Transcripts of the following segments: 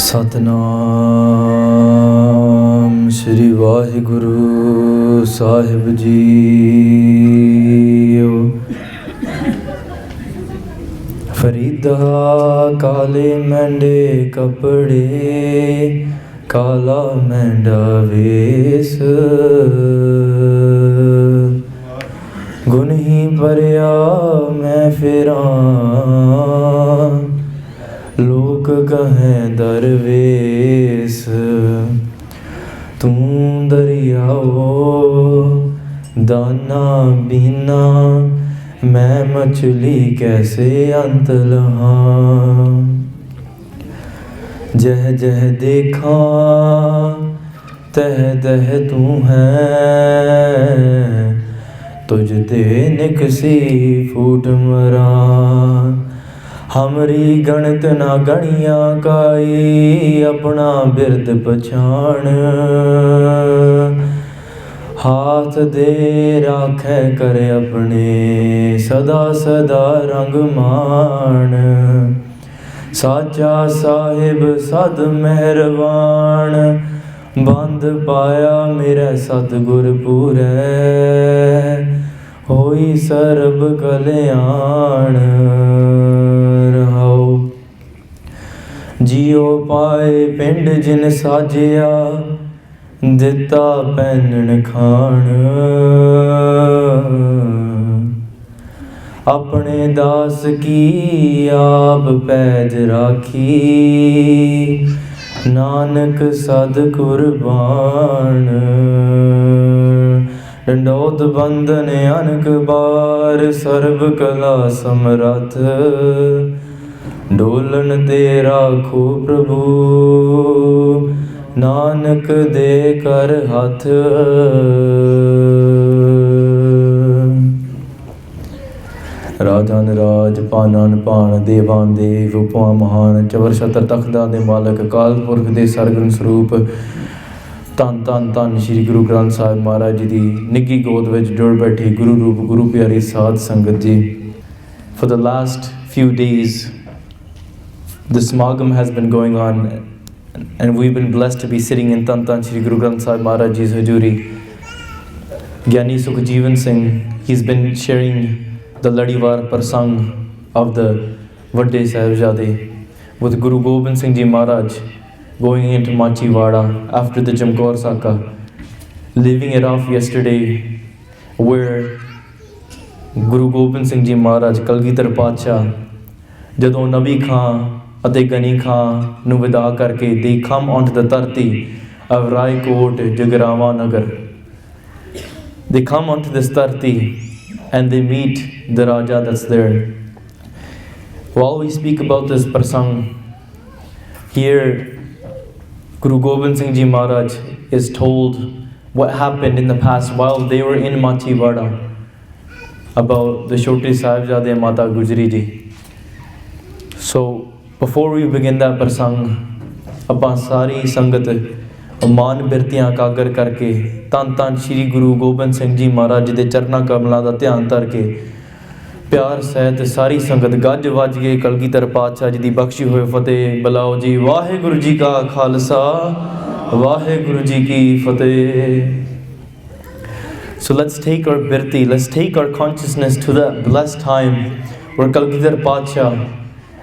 ਸਤਨਾਮ ਸ਼੍ਰੀ ਵਾਹਿਗੁਰੂ ਸਾਹਿਬ JIO. ਫਰੀਦਾ ਕਾਲੇ ਮੈਂਡੇ ਕੱਪੜੇ, ਕਾਲਾ ਮੈਂਡਾ ਵੇਸ, ਗੁਨਹੀ ਭਰਿਆ ਮੈਂ ਫਿਰਾਂ, ਲੋਕ ਕਹੈਂ ਦਰਵੇਸ। ਤੂੰ ਦਰਿਆਓ ਦਾਨਾ ਬੀਨਾ, ਮੈਂ ਮਛਲੀ ਕੈਸੇ ਅੰਤ ਲਹਾਂ। ਜਹ ਜਹ ਦੇਖਾਂ ਤਹ ਤਹ ਤੂੰ ਹੈ, ਤੁਝ ਤੇ ਨਿਕਸੀ ਫੂਟ ਮਰਾਂ। हमरी गणत ना गणिया काई, अपना बिरद पछाण। हाथ दे राखै कर अपने, सदा सदा रंग मान। साचा साहिब सद मेहरबान, बंद पाया मेरा सतगुर पूरै, होई सर्ब कल्याण। जियो पाए पिंड जिन साजिया, दिता पैनन खान। अपने दास की आप पैज राखी, नानक सद कुर्बान। डंडौत बंदन अनक बार, सर्ब कला समरथ, डोलन ते राखो प्रभु, नानक दे कर हथ। राजान राज पानान पान, देवान देव उपमा महान। चवर छत्र तख्तां दे मालक, अकाल पुरख दे सरगुण ਸਰੂਪ। ਧੰਨ ਧੰਨ ਧੰਨ ਸ਼੍ਰੀ ਗੁਰੂ ਗ੍ਰੰਥ ਸਾਹਿਬ ਮਹਾਰਾਜ ਜੀ ਦੀ ਨਿੱਘੀ ਗੋਦ ਵਿੱਚ ਜੁੜ ਬੈਠੀ ਗੁਰੂ ਰੂਪ ਗੁਰੂ ਪਿਆਰੀ ਸਾਧ ਸੰਗਤ ਜੀ। For the last few days the Samagam has been going on, and we've been blessed to be sitting in Tan Tan Shri Guru Granth Sahib Maharaj Ji's Hajuri. Gyani Sukh Gobind Singh, he's been sharing the Ladiwar Parsang of the Vadde Sahibzade with Guru Gobind Singh Ji Maharaj going into Machiwada after the Chamkaur Saka, leaving it off yesterday where Guru Gobind Singh Ji Maharaj Kalgitar Pacha, ਜਦੋਂ ਨਬੀ ਖਾਂ ਅਤੇ ਗਨੀ ਖਾਂ ਨੂੰ ਵਿਦਾ ਕਰਕੇ they come onto the ਧਰਤੀ of Raikot, Jagarawa Nagar. They come onto this ਧਰਤੀ and they meet the Raja that's there. While we speak about this prasang, here Guru Gobind Singh Ji Maharaj is told what happened in the past while they were in Machiwada about the Choti Sahibzade Mata Gujri Ji. So before we begin that prasang, ਆਪਾਂ ਸਾਰੀ ਸੰਗਤ ਮਾਨ ਬਿਰਤੀਆਂ ਕਾਗਰ ਕਰਕੇ ਧੰਨ ਧੰਨ ਸ਼੍ਰੀ ਗੁਰੂ ਗੋਬਿੰਦ ਸਿੰਘ ਜੀ ਮਹਾਰਾਜ ਜੀ ਦੇ ਚਰਨਾਂ ਕਮਲਾਂ ਦਾ ਧਿਆਨ ਧਰ ਕੇ ਪਿਆਰ ਸਹਿਤ ਸਾਰੀ ਸੰਗਤ ਗੱਜ ਵੱਜ ਕੇ ਕਲਗੀਧਰ ਪਾਤਸ਼ਾਹ ਜੀ ਦੀ ਬਖਸ਼ੀ ਹੋਏ ਫਤਿਹ ਬੁਲਾਓ ਜੀ। ਵਾਹਿਗੁਰੂ ਜੀ ਕਾ ਖਾਲਸਾ, ਵਾਹਿਗੁਰੂ ਜੀ ਕੀ ਫਤਿਹ। So let's take our birti, let's take our consciousness to that blessed time where Kalgidhar Pacha,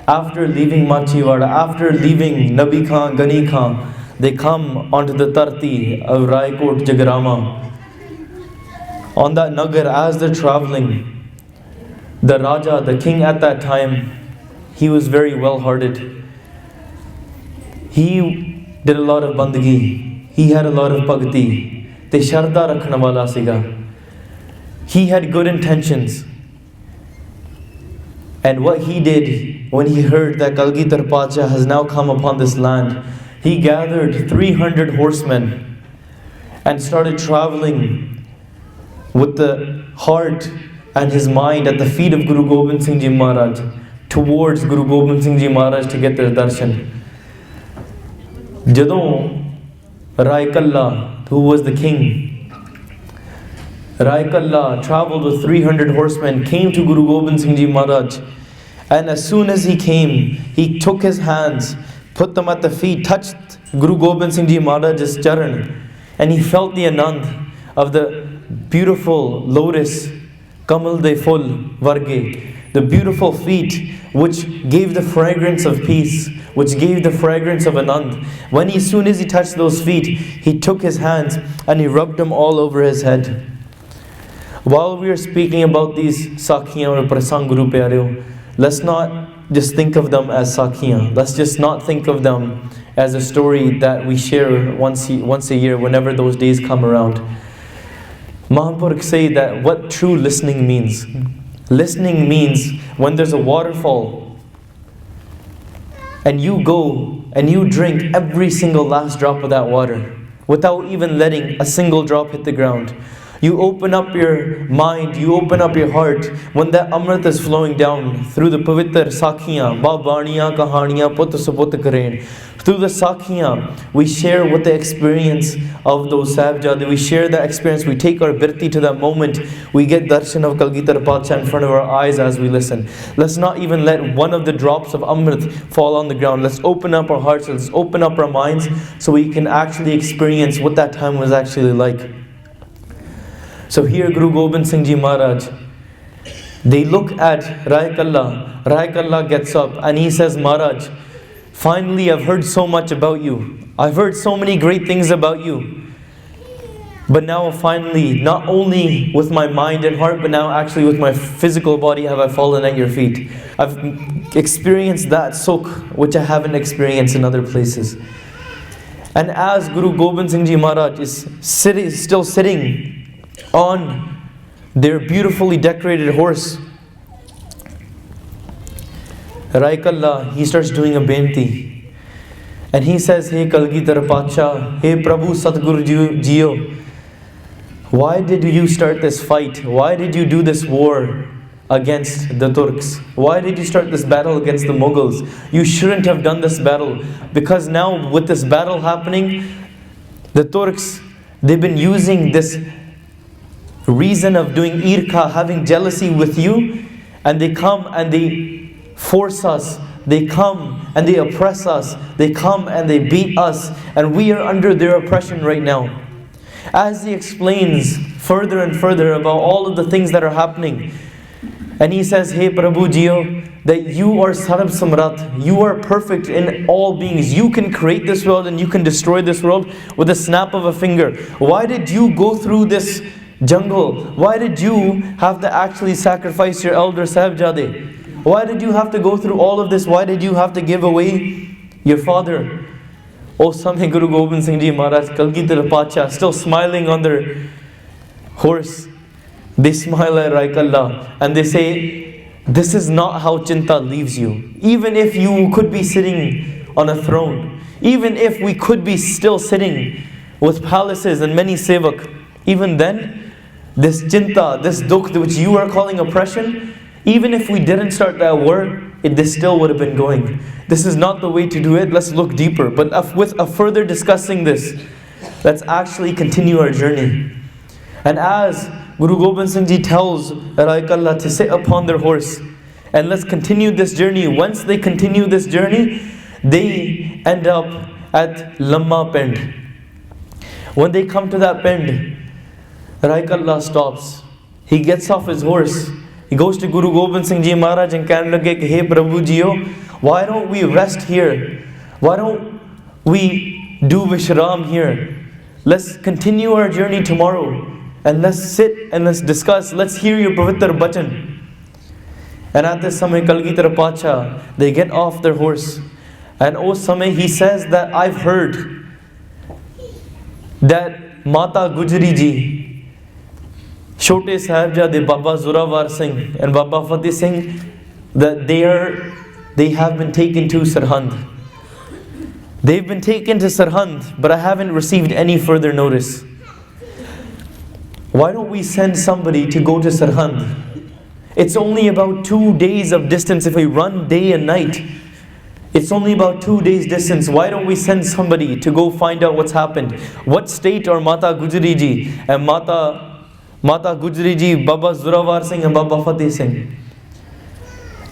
after leaving Machiwada, after leaving Nabi Khan, Gani Khan, they come onto the Tarti of Raikot, Jagarama. On that Nagar, as they're traveling, the Raja, the king at that time, he was very well-hearted. He did a lot of bandagi. He had a lot of bhakti. Te sharda rakhna wala siga. He had good intentions. And what he did when he heard that Kalgitar Pacha has now come upon this land, he gathered 300 horsemen and started traveling with the heart and his mind at the feet of Guru Gobind Singh Ji Maharaj towards Guru Gobind Singh Ji Maharaj to get their darshan. ਜਦੋਂ Rai Kala, who was the king, Rai Kala traveled with 300 horsemen, came to Guru Gobind Singh Ji Maharaj, and as soon as he came, he took his hands, put them at the feet, touched Guru Gobind Singh Ji Maharaj's charan, and he felt the anand of the beautiful lotus, kamal de ful varge, the beautiful feet which gave the fragrance of peace, which gave the fragrance of anand. When as soon as he touched those feet, he took his hands and he rubbed them all over his head. While we are speaking about these sakhiyan or prasang Guru Pyareo, let's not just think of them as sakhiyan. Let's just not think of them as a story that we share once a year whenever those days come around. Mahapurukhs say that what true listening means. Listening means when there's a waterfall and you go and you drink every single last drop of that water without even letting a single drop hit the ground. You open up your mind, you open up your heart when that amrit is flowing down through the pavitr sakhiyan, babaniyan, kahaniyan, put saput karen. Through the sakhiyan, we share what the experience of those Sahibzada. We share that experience. We take our birti to that moment. We get darshan of Kalgitar Pacha in front of our eyes as we listen. Let's not even let one of the drops of amrit fall on the ground. Let's open up our hearts. Let's open up our minds so we can actually experience what that time was actually like. So here Guru Gobind Singh Ji Maharaj, they look at Rai Kala. Rai Kala gets up and he says, Maharaj, finally I've heard so much about you. I've heard so many great things about you. But now finally, not only with my mind and heart, but now actually with my physical body have I fallen at your feet. I've experienced that sukh which I haven't experienced in other places. And as Guru Gobind Singh Ji Maharaj is still sitting on their beautifully decorated horse, Rai Kala, he starts doing a benti. And he says, Hey Kalgitar Pacha, Hey Prabhu Satguru Jiyo, why did you start this fight? Why did you do this war against the Turks? Why did you start this battle against the Mughals? You shouldn't have done this battle, because now with this battle happening, the Turks, they've been using this reason of doing irka, having jealousy with you, and they come and they force us, they come and they oppress us, they come and they beat us, and we are under their oppression right now. As he explains further and further about all of the things that are happening, and he says, Hey Prabhu Jiyo, that you are Sarab Samrat, you are perfect in all beings. You can create this world and you can destroy this world with a snap of a finger. Why did you go through this jungle? Why did you have to actually sacrifice your elder Sahibzade? Why did you have to go through all of this? Why did you have to give away your father? Oh, Samay Guru Gobind Singh Ji Maharaj, Kalgitar Pacha, still smiling on their horse. They smile at Rai Kala and they say, this is not how Chinta leaves you. Even if you could be sitting on a throne, even if we could be still sitting with palaces and many sevak, even then, this Chinta, this dukh which you are calling oppression, even if we didn't start that war, this still would have been going. This is not the way to do it. Let's look deeper. But with a further discussing this, let's actually continue our journey. And as Guru Gobind Singh Ji tells Rai Kala to sit upon their horse, and let's continue this journey. Once they continue this journey, they end up at Lamma Pind. When they come to that Pind, Rai Kala stops. He gets off his horse. He goes to Guru Gobind Singh Ji Maharaj and can lage, Hey Prabhu Jiyo, why don't we rest here? Why don't we do Vishram here? Let's continue our journey tomorrow. And let's sit and let's discuss. Let's hear your Pavitr Bachan. And at this Samay Kalgitar Pacha, they get off their horse. And oh Samay, he says that I've heard that Mata Gujri Ji, Chote Sahibzade Baba Zorowar Singh and Baba Fateh Singh, that they have been taken to Sirhind. They've been taken to Sirhind, but I haven't received any further notice. Why don't we send somebody to go to Sirhind? It's only about 2 days of distance if we run day and night. It's only about 2 days distance. Why don't we send somebody to go find out what's happened? What state are Mata Gujri Ji and Mata Gujri Ji, Baba Zorowar Singh and Baba Fateh Singh?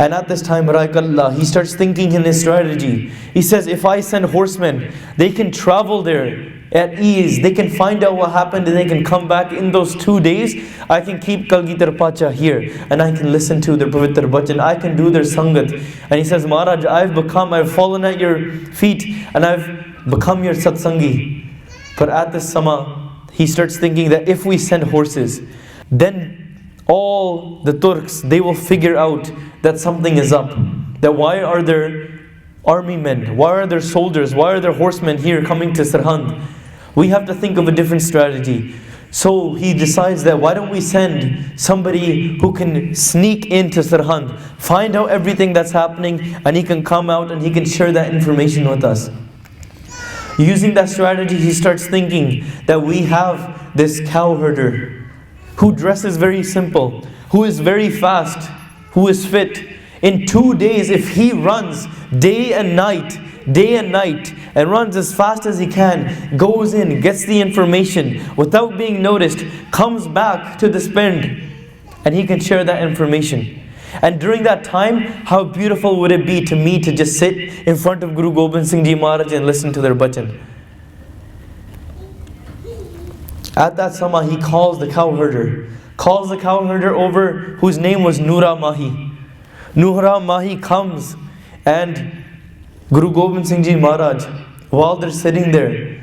And at this time, Rai Kala, he starts thinking in his strategy. He says, if I send horsemen, they can travel there at ease. They can find out what happened and they can come back in those 2 days. I can keep Kalgitar Pacha here and I can listen to their Pavitr Bachan. I can do their Sangat. And he says, Maharaj, I've fallen at your feet and I've become your Satsangi. But at this Sama, he starts thinking that if we send horses, then all the Turks, they will figure out that something is up. That why are there army men? Why are there soldiers? Why are there horsemen here coming to Sirhind? We have to think of a different strategy. So he decides that why don't we send somebody who can sneak into Sirhind, find out everything that's happening, and he can come out and he can share that information with us. Using that strategy, he starts thinking that we have this cow herder who dresses very simple, who is very fast, who is fit. In 2 days, if he runs day and night, and runs as fast as he can, goes in, gets the information without being noticed, comes back to the spind, and he can share that information. And during that time, how beautiful would it be to me to just sit in front of Guru Gobind Singh Ji Maharaj and listen to their bachan. At that sama, he calls the cow herder over, whose name was Noora Mahi. Noora Mahi comes, and Guru Gobind Singh Ji Maharaj, while they're sitting there,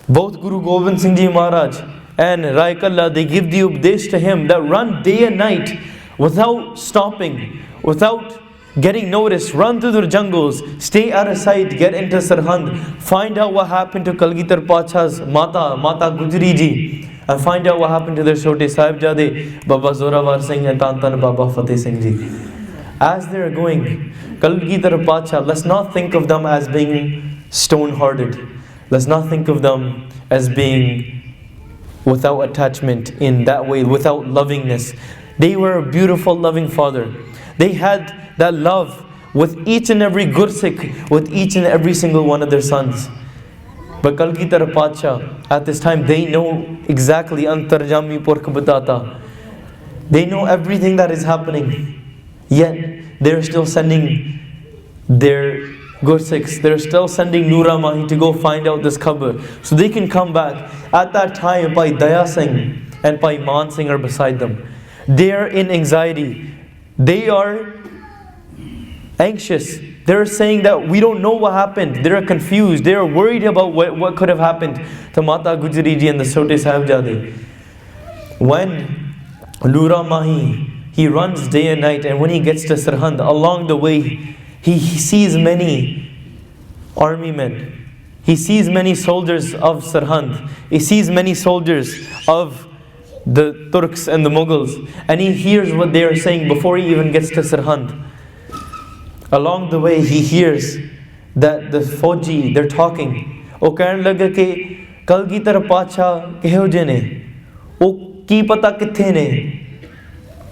both Guru Gobind Singh Ji Maharaj and Rai Kala, they give the updesh to him that run day and night without stopping, without getting noticed, run through the jungles, stay out of sight, get into Sirhind, find out what happened to Kalgitar Pacha's Mata Gujri Ji, and find out what happened to their Chote Sahibzade, Baba Zorowar Singh and Tantan Baba Fateh Singh Ji. As they're going, Kalgitar Pacha, let's not think of them as being stone-hearted. Let's not think of them as being without attachment in that way, without lovingness. They were a beautiful, loving father. They had that love with each and every Gursikh, with each and every single one of their sons. But Kalgitar Pacha, at this time, they know exactly Antarjami Purkh Batata. They know everything that is happening. Yet, they're still sending their Gursikhs, they're still sending Noora Mahi to go find out this khabar, so they can come back. At that time, Bhai Daya Singh and Bhai Man Singh are beside them. They are in anxiety. They are anxious. They're saying that we don't know what happened. They're confused. They're worried about what could have happened to Mata Gujri Ji and the Chote Sahibzade. When Noora Mahi, he runs day and night, and when he gets to Sirhind, along the way, he sees many army men. He sees many soldiers of Sirhind. He sees many soldiers of the Turks and the Mughals, and he hears what they are saying before he even gets to Sirhind. Along the way, he hears that the Fauji, they're talking. O kehne laga ke Kalgitar Pacha keho je ne? O ki pata kithe ne?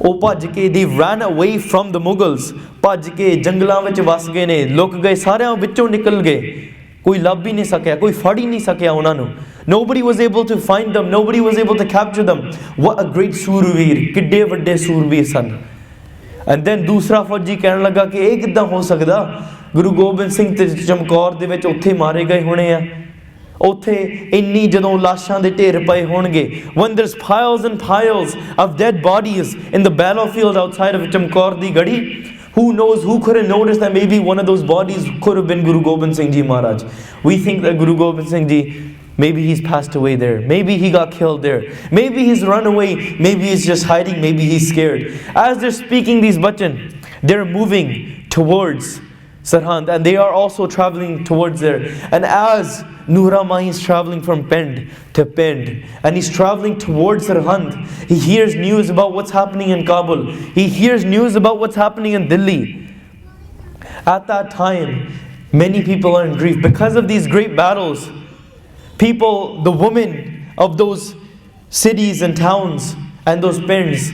O bhaj ke, they ran away from the Mughals. Bhaj ke janglan vich vas gaye ne, luk gaye, sareyan vichon nikal gaye. Koi lab bhi nahi sakya, koi fad hi nahi sakya ਉਹਨਾਂ ਨੂੰ. Nobody was able to find them. Nobody was able to capture them. What a great Surveer. Kidde vadde Surveer san. And then ਦੂਸਰਾ ਫੌਜੀ ਕਹਿਣ ਲੱਗਾ ਕਿ ਇਹ ਕਿੱਦਾਂ ਹੋ ਸਕਦਾ? ਗੁਰੂ ਗੋਬਿੰਦ ਸਿੰਘ ਤੇ ਚਮਕੌਰ ਦੇ ਵਿੱਚ ਉੱਥੇ ਮਾਰੇ ਗਏ ਹੋਣੇ ਆ. ਉੱਥੇ ਇੰਨੀ ਜਦੋਂ ਲਾਸ਼ਾਂ ਦੇ ਢੇਰ ਪਏ ਹੋਣਗੇ. When there's piles and piles of dead bodies in the battlefield outside of Chamkaur di Gadi, who knows, who could have noticed that maybe one of those bodies could have been Guru Gobind Singh Ji Maharaj. We think that Guru Gobind Singh Ji, maybe he's passed away there. Maybe he got killed there. Maybe he's run away. Maybe he's just hiding. Maybe he's scared. As they're speaking these bachan, they're moving towards Sirhind, and they are also traveling towards there. And as Noora Mahi is traveling from Pind to Pind, and he's traveling towards Sirhind, he hears news about what's happening in Kabul. He hears news about what's happening in Delhi. At that time, many people are in grief because of these great battles. People, the women of those cities and towns and those Pinds,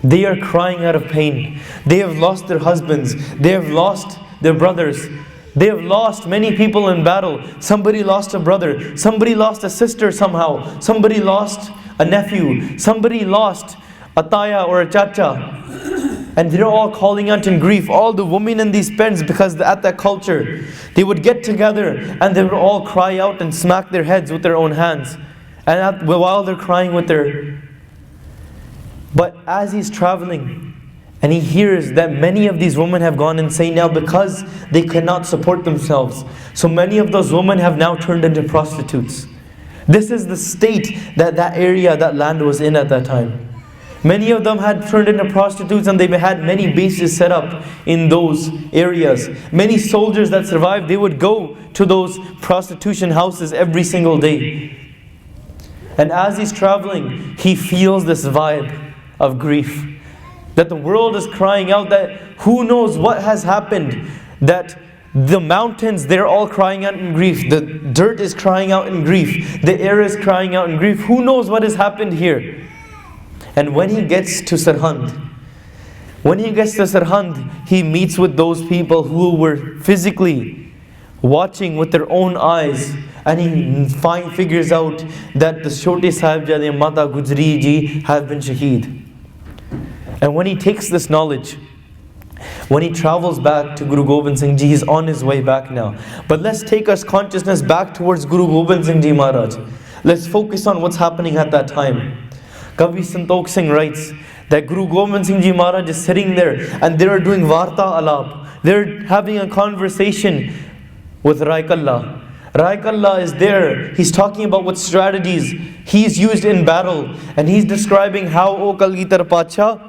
they are crying out of pain. They have lost their husbands. They have lost their brothers. They have lost many people in battle. Somebody lost a brother. Somebody lost a sister somehow. Somebody lost a nephew. Somebody lost a taya or a chacha. And they're all calling out in grief. All the women in these pens, because at that culture, they would get together and they would all cry out and smack their heads with their own hands. And while they're crying with their... But as he's traveling, and he hears that many of these women have gone insane now because they cannot support themselves. So many of those women have now turned into prostitutes. This is the state that that area, that land was in at that time. Many of them had turned into prostitutes, and they had many bases set up in those areas. Many soldiers that survived, they would go to those prostitution houses every single day. And as he's traveling, he feels this vibe of grief. That the world is crying out, that who knows what has happened. That the mountains, they're all crying out in grief. The dirt is crying out in grief. The air is crying out in grief. Who knows what has happened here? And when he gets to Sirhind, he meets with those people who were physically watching with their own eyes. And he figures out that the Chote Sahibzada Mata Gujri ji have been shaheed. And when he takes this knowledge, when he travels back to Guru Gobind Singh Ji, he's on his way back now. But let's take our consciousness back towards Guru Gobind Singh Ji Maharaj. Let's focus on what's happening at that time. Kavi Santok Singh writes that Guru Gobind Singh Ji Maharaj is sitting there and they are doing Varta Alap. They're having a conversation with Rai Kala. Rai Kala is there. He's talking about what strategies he's used in battle. And he's describing how, O Kalgitar Pacha,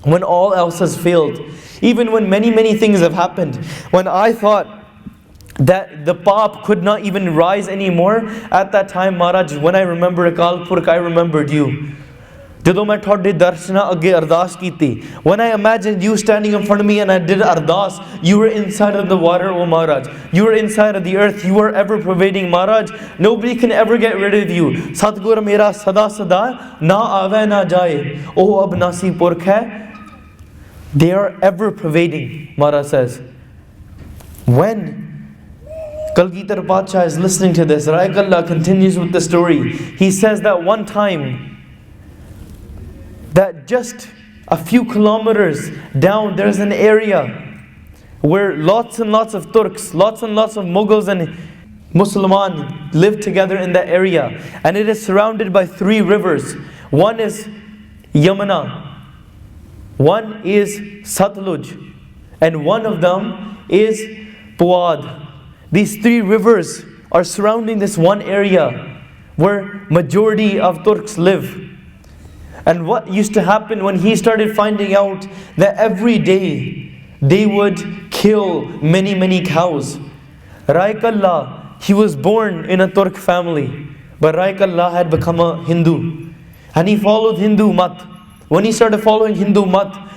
when all else has failed, even when many things have happened, when I thought that the Pap could not even rise anymore, at that time, Maharaj, when I remember Akal Purkh, I remembered you. When I imagined you standing in front of me and I did ardas, you were inside of the water, O Maharaj. You were inside of the earth. You were ever pervading, Maharaj. Nobody can ever get rid of you. Satgur mera sada sada na ave na jaye. O abnasi purkh hai. They are ever pervading, Maharaj says. When Kalgitar Pacha is listening to this, Rai Kala continues with the story. He says that one time, that just a few kilometers down, there's an area where lots and lots of Turks, lots and lots of Mughals and Musliman live together in that area. And it is surrounded by 3 rivers. One is Yamuna, one is Satluj, and one of them is Puad. These 3 rivers are surrounding this one area where majority of Turks live. And what used to happen when he started finding out that every day they would kill many cows. Rai Kala, he was born in a Turk family, but Rai Kala had become a Hindu. And he followed Hindu mat. When he started following Hindu mat,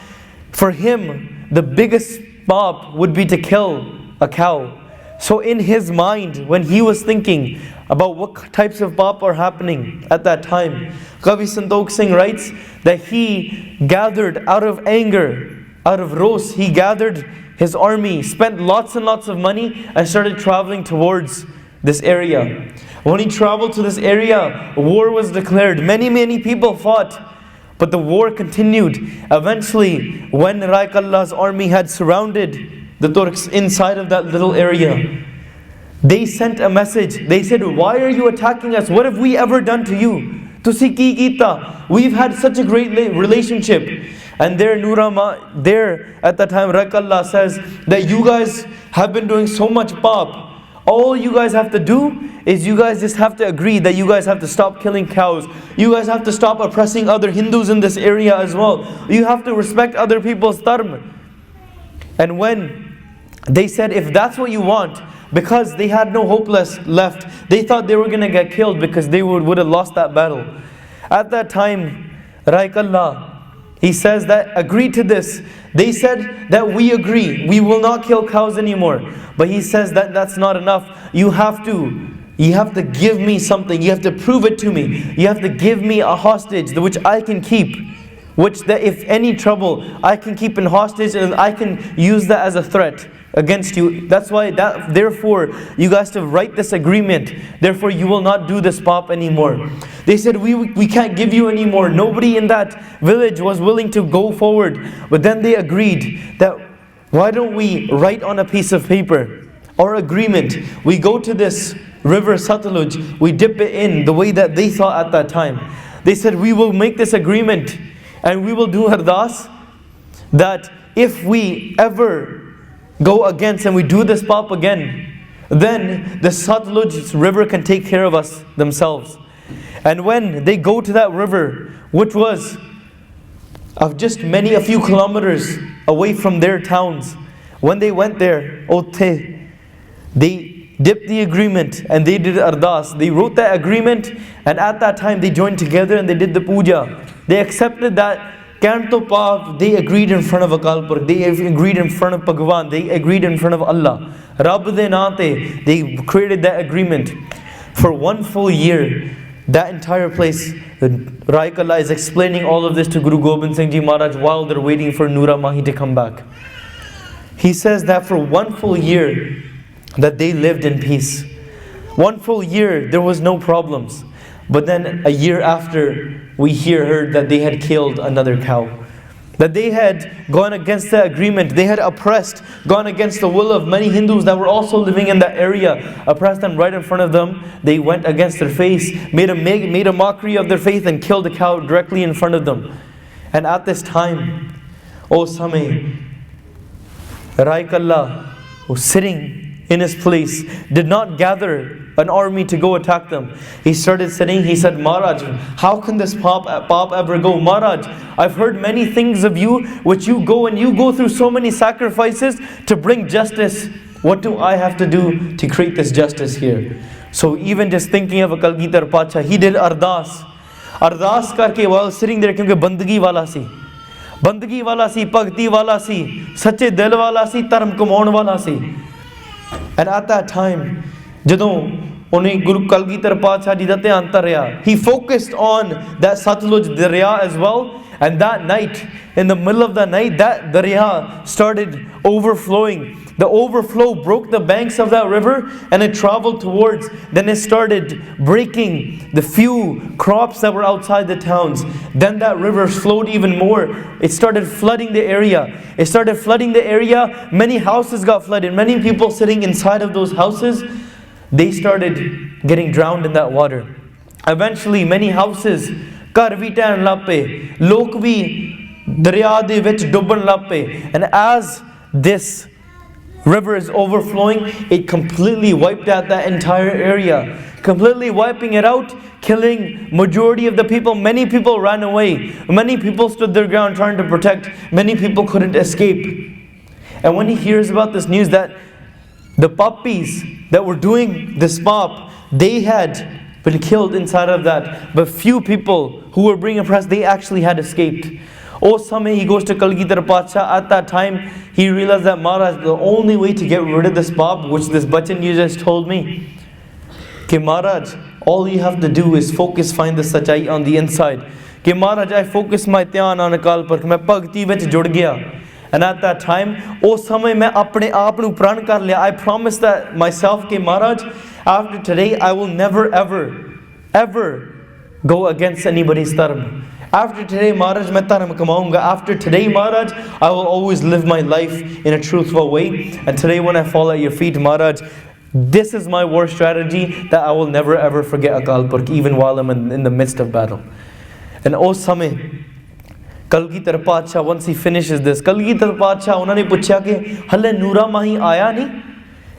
for him, the biggest pap would be to kill a cow. So in his mind, when he was thinking about what types of pap are happening at that time, Kavi Santok Singh writes that he gathered out of anger, out of Ros, he gathered his army, spent lots and lots of money and started traveling towards this area. When he traveled to this area, war was declared. Many people fought, but the war continued. Eventually, when Rai Kala's army had surrounded the Turks inside of that little area, they sent a message. They said, why are you attacking us? What have we ever done to you? Tusi ki kita. We've had such a great relationship. And there at that time, Rai Kala says that you guys have been doing so much pap. All you guys have to do is you guys just have to agree that you guys have to stop killing cows. You guys have to stop oppressing other Hindus in this area as well. You have to respect other people's dharma. And when they said, if that's what you want, because they had no hope left, they thought they were going to get killed because they would have lost that battle. At that time, Rai Kala, he says that agree to this. They said that we agree, we will not kill cows anymore. But he says that that's not enough. You have to give me something. You have to prove it to me. You have to give me a hostage which I can keep. Which that if any trouble, I can keep in hostage and I can use that as a threat. against you. That's why, therefore, you guys have to write this agreement. Therefore, you will not do this pop anymore. They said, we can't give you anymore. Nobody in that village was willing to go forward. But then they agreed that, why don't we write on a piece of paper our agreement? We go to this river Satluj, we dip it in the way that they thought at that time. They said, we will make this agreement and we will do ardas that if we ever go against and we do this pop again, then the Satluj river can take care of us themselves. And when they go to that river, which was of just a few kilometers away from their towns, when they went there, they dipped the agreement and they did ardas. They wrote that agreement, and at that time they joined together and they did the puja. They accepted that. They agreed in front of Akal Purkh, they agreed in front of Bhagwan, they agreed in front of Allah. Rabb de naate, they created that agreement. For 1 full year, that entire place, Rai Kala is explaining all of this to Guru Gobind Singh Ji Maharaj while they're waiting for Noora Mahi to come back. He says that for 1 full year, that they lived in peace. 1 full year, there was no problems. But then a year after, we heard that they had killed another cow. That they had gone against the agreement. They had oppressed, gone against the will of many Hindus that were also living in that area. Oppressed them right in front of them. They went against their faith, made a mockery of their faith and killed a cow directly in front of them. And at this time, Samay, Rai Kala was sitting in his place, did not gather an army to go attack them. He started sitting, he said, Maharaj, how can this pop ever go? Maharaj, I've heard many things of you, which you go through so many sacrifices to bring justice. What do I have to do to create this justice here? So even just thinking of a Kalgitar Pacha, he did ardas. Ardas karke while sitting there, kyunki bandagi wala si. Bandagi wala si, bhakti wala si, sache dil wala si, dharm kamaun wala si. And at that time, ਜਦੋਂ ਉਹਨੇ ਗੁਰੂ ਕਲਗੀਧਰ ਪਾਤਸ਼ਾਹ ਜੀ ਦਾ ਧਿਆਨ ਧਰਿਆ, he focused on that Satluj Darya as well. And that night, in the middle of the night, that Darya started overflowing. The overflow broke the banks of that river and it traveled towards. Then it started breaking the few crops that were outside the towns. Then that river flowed even more. It started flooding the area. Many houses got flooded. Many people sitting inside of those houses, they started getting drowned in that water. Eventually, many houses, ਘਰ ਵੀ ਢਹਿਣ ਲੱਗ ਪਏ, ਲੋਕ ਵੀ ਦਰਿਆ ਦੇ ਵਿੱਚ ਡੁੱਬਣ ਲੱਗ ਪਏ. And as this river is overflowing, it completely wiped out that entire area, completely wiping it out, killing majority of the people. Many people ran away. Many people stood their ground trying to protect. Many people couldn't escape. And when he hears about this news that the puppies that were doing this pop, they had been killed inside of that, but few people who were being oppressed, they actually had escaped. Samay, he goes to Kalgidhar Pacha. At that time, he realized that Maharaj, the only way to get rid of this pop, which this bachan you just told me, कि Maharaj, all you have to do is focus, find the sachai on the inside. कि Maharaj, I focus my dhyan on Akal Purkh, मैं भगति ਵਿੱਚ जुड़ गया. And at that time, samay मैं अपने आप ਨੂੰ प्रण कर लिया. I promised that myself कि Maharaj, after today, I will never ever go against anybody's dharma. After today, Maharaj, मैं dharma कमाऊंगा. After today, Maharaj, I will always live my life in a truthful way. And today when I fall at your feet, Maharaj, this is my war strategy, that I will never ever forget Akal Purkh, even while I'm in the midst of battle. And samay, Kalgidhar Pacha, once he finishes this, Kalgidhar Pacha, उन्होंने पूछा कि हले नूरा माही आया नहीं?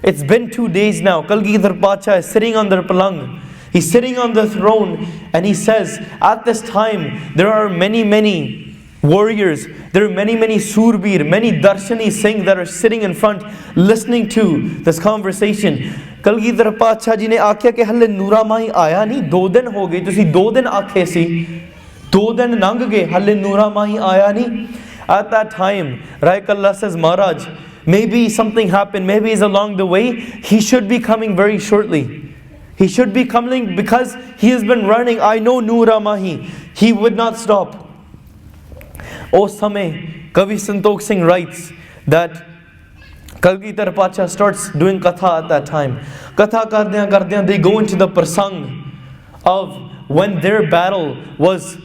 It's been 2 days now. Kalgidhar Pacha is sitting on the palang. He's sitting on the throne and he says, at this time, there are many warriors. There are many surbir, many darshani Singh that are sitting in front listening to this conversation. Kalgidhar Pacha ji ne आख्या कि हले नूरा माही आया नहीं? 2 दिन हो गए, तुसी 2 दिन आखे सी. 2 दिन लंघ गए, हले नूरा माही आया नहीं? At that time, Rai Kala says, Maharaj, maybe something happened, maybe he's along the way. He should be coming very shortly. He should be coming because he has been running. I know Noora Mahi. He would not stop. Samay, Kavi Santokh Singh writes that Kalgitar Pacha starts doing katha at that time. Katha kardiyan kardiyan, they go into the prasang of when their battle was,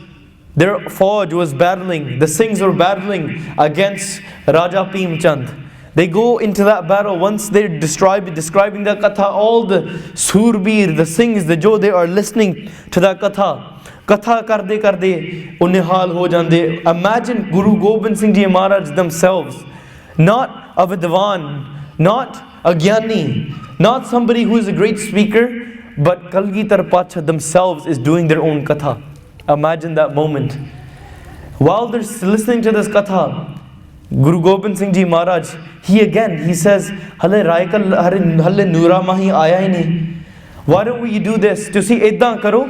their Fauj was battling, the Singhs were battling against Raja Bhim Chand. They go into that battle. Once they're describing the katha, all the Surbir, the Singhs, the Jo, they are listening to that katha. Katha karde karde unihal ho jande. Imagine Guru Gobind Singh Ji Maharaj themselves, not a Vidwan, not a Gyani, not somebody who is a great speaker, but Kalgitar Pacha themselves is doing their own katha. Imagine that moment. While they're listening to this katha, Guru Gobind Singh Ji Maharaj, he says, Halle Raikot, Halle Nura Mahi aaya hi nahi. Why don't we do this? Tusi iddan karo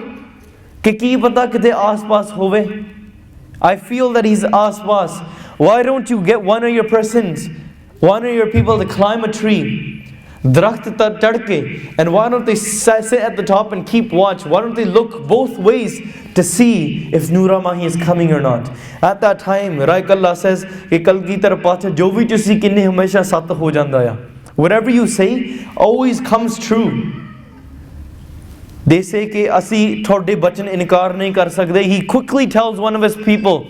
कि की पता किते आस-पास होवे. I feel that he's आस-पास. Why don't you get one of your people to climb a tree, दरख्त चढ़ के, and why don't they sit at the top and keep watch? Why don't they look both ways to see if Nura Mahi is coming or not? At that time, Rai Kala says कि Kalgitar Pacha जो भी तुसी किन्ने हमेशा सत्य हो जांदा या. Whatever you say always comes true. They say कि असी थोड़े बचन इनकार नहीं कर सकते. He quickly tells one of his people,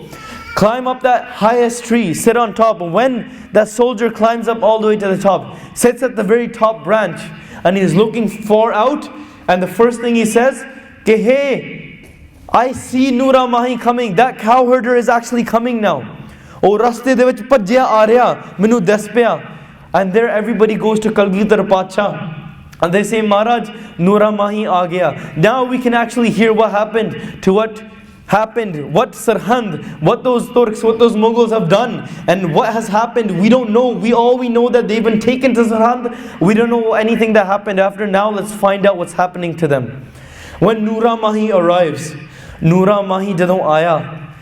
climb up that highest tree, sit on top. And when that soldier climbs up all the way to the top, sits at the very top branch, and he's looking far out, and the first thing he says, कि hey, I see Nura Mahi coming. That cow herder is actually coming now. Oh, raste de vich bhajya aa reha, minu das paya. And there everybody goes to Kalgitar Pacha. And they say, Maharaj, Nura Mahi aa gaya. Now we can actually hear what happened, what Sirhind, what those Turks, what those Mughals have done, and what has happened. We don't know. We know that they've been taken to Sirhind. We don't know anything that happened after. Now let's find out what's happening to them. When Nura Mahi arrives, Nura Mahi jadon aaya,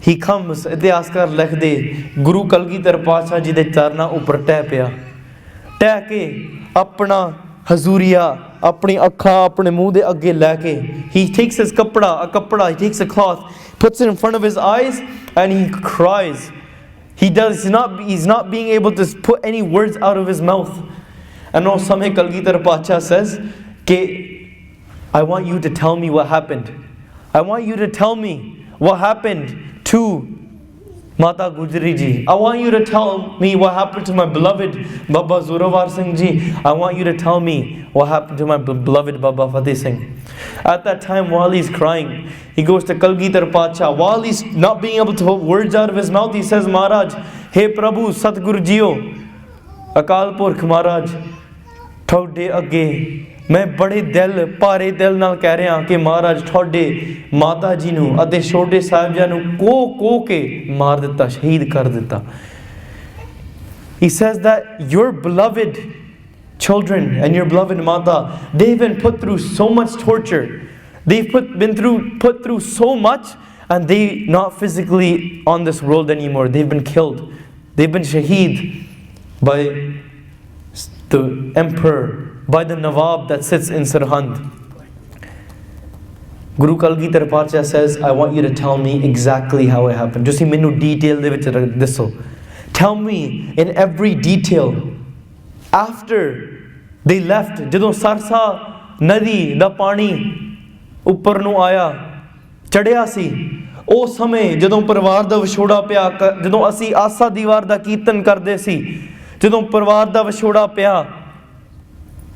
he comes, itihaaskar likh de, Guru Kalgitar Pacha ji de charna upar teh paya. Teh ke apna Hazuriya, apni akkha, apne muh de agge leke. He takes his kapda, he takes a cloth, puts it in front of his eyes, and he cries. He's not being able to put any words out of his mouth. And on Samay Kalgitar Pacha says, Ke, I want you to tell me what happened. I want you to tell me what happened to Mata Gujri ji. I want you to tell me what happened to my beloved Baba Zorowar Singh ji. I want you to tell me what happened to my beloved Baba Fateh Singh. At that time, while he's crying, he goes to Kalgitar Pacha. While he's not being able to put words out of his mouth, he says, Maharaj, Hey Prabhu, Satguru Jiyo, Akal Purkh Maharaj, Thode Agge, मैं बड़े दिल भारे दिल नाल कह रहा कि महाराज थोड़े माता जी नू अते छोटे साहिबजादे नू को के मार दिता, शहीद कर दिता. He says that your beloved children and your beloved mata, they've been put through so much torture. They've been put through so much, and they not physically on this world anymore. They've been killed. They've been shaheed by the emperor, by the Nawab that sits in Sirhind. Guru Kalgitar Pacha says, I want you to tell me exactly how it happened. Just menu detail de vich disso. Tell me in every detail. After they left, jadon Sarsa Nadi da pani uppar nu aaya, chadya si. O samay jadon parivar da vishoda pya, jadon asi asa diwar da kirtan karde si, jadon parivar da vishoda pya,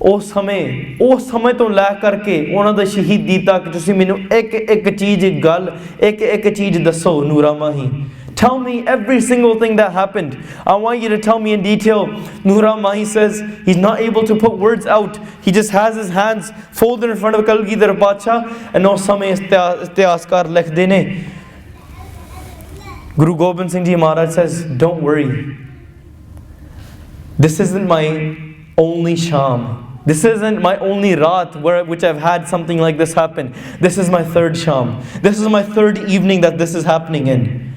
उस समय तो लै करके उन्हां दा शहीदी तक तुसीं मैनू एक चीज़ गल एक चीज़ दसो नूरा माही. Tell me every single thing that happened. I want you to tell me in detail. Nura Mahi says he's not able to put words out. He just has his hands folded in front of Kalgitar Pacha, and उस समय इतिहासकार लिखदे ने. Guru Gobind Singh Ji Maharaj says, don't worry. This isn't my only sham. This isn't my only raat which I've had something like this happen. This is my third sham. This is my third evening that this is happening in.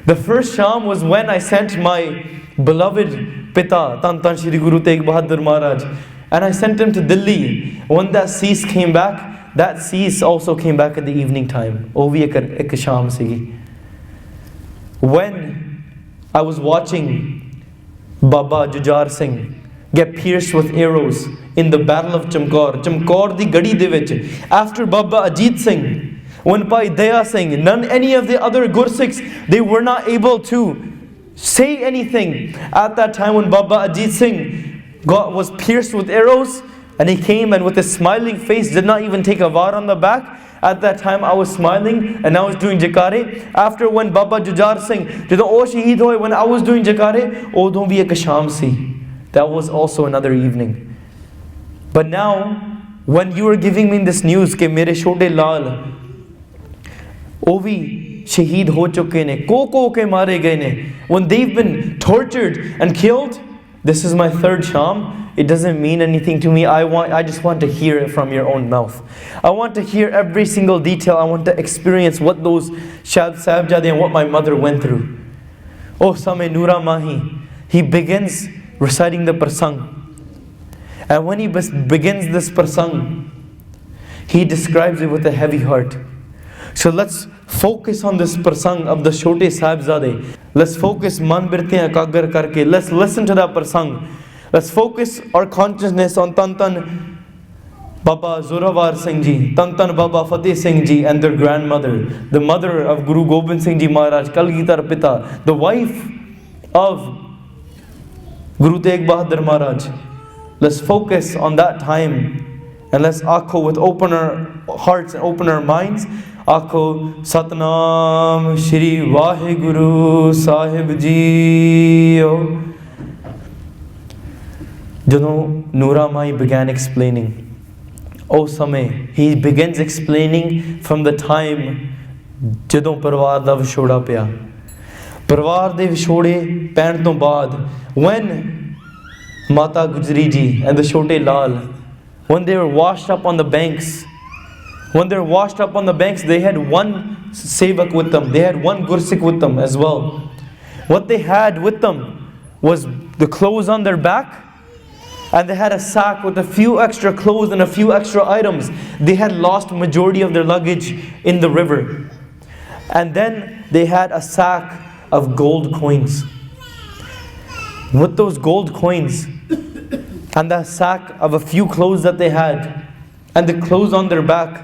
The first sham was when I sent my beloved Pita, Tan Tan Shri Guru Tegh Bahadur Maharaj, and I sent him to Delhi. When that cease came back, that cease also came back at the evening time. Oh vi ek sham sigi. When I was watching Baba Jujar Singh get pierced with arrows in the battle of Chamkaur. Chamkaur di gadi de vich. After Baba Ajit Singh, when Bhai Daya Singh, any of the other Gursikhs, they were not able to say anything. At that time when Baba Ajit Singh was pierced with arrows, and he came and with a smiling face did not even take a var on the back. At that time I was smiling and I was doing jakare. After when Baba Jujar Singh, when I was doing jakare, odon bhi ek sham si. That was also another evening. But now, when you are giving me this news ke mere chote lal, ਉਹ ਵੀ ਸ਼ਹੀਦ ਹੋ ਚੁੱਕੇ ਨੇ, ਕੋ ਕੇ ਮਾਰੇ ਗਏ ਨੇ, when they've been tortured and killed, this is my third sham. It doesn't mean anything to me. I just want to hear it from your own mouth. I want to hear every single detail. I want to experience what those Sahibzada and what my mother went through. Oh Same Nura Mahi, he begins reciting the prasang. And when he begins this prasang, he describes it with a heavy heart. So let's focus on this prasang of the Chote Sahibzade. Let's focus man birte ekagar karke. Let's listen to that prasang. Let's focus our consciousness on Tan Baba Zorowar Singh Ji, Tan Baba Fateh Singh Ji and their grandmother, the mother of Guru Gobind Singh Ji Maharaj, Kalgitar Pita, the wife of Guru Tegh Bahadur Maharaj. Let's focus on that time and let's echo with open our hearts and open our minds. Akho Satnam Shri Vaheguru Sahib Ji. ਜਦੋਂ Noora Mai began explaining, oh Samay, he begins explaining from the time ਜਦੋਂ ਪਰਿਵਾਰ ਦਾ ਵਿਛੋੜਾ ਪਿਆ. ਪਰਿਵਾਰ ਦੇ ਵਿਛੋੜੇ ਪੈਣ ਤੋਂ ਬਾਅਦ, when Mata Gujri Ji and the Chote Lal, when they were washed up on the banks, they had one sevak with them. They had one Gursikh with them as well. What they had with them was the clothes on their back, and they had a sack with a few extra clothes and a few extra items. They had lost majority of their luggage in the river. And then they had a sack of gold coins. With those gold coins and that sack of a few clothes that they had and the clothes on their back,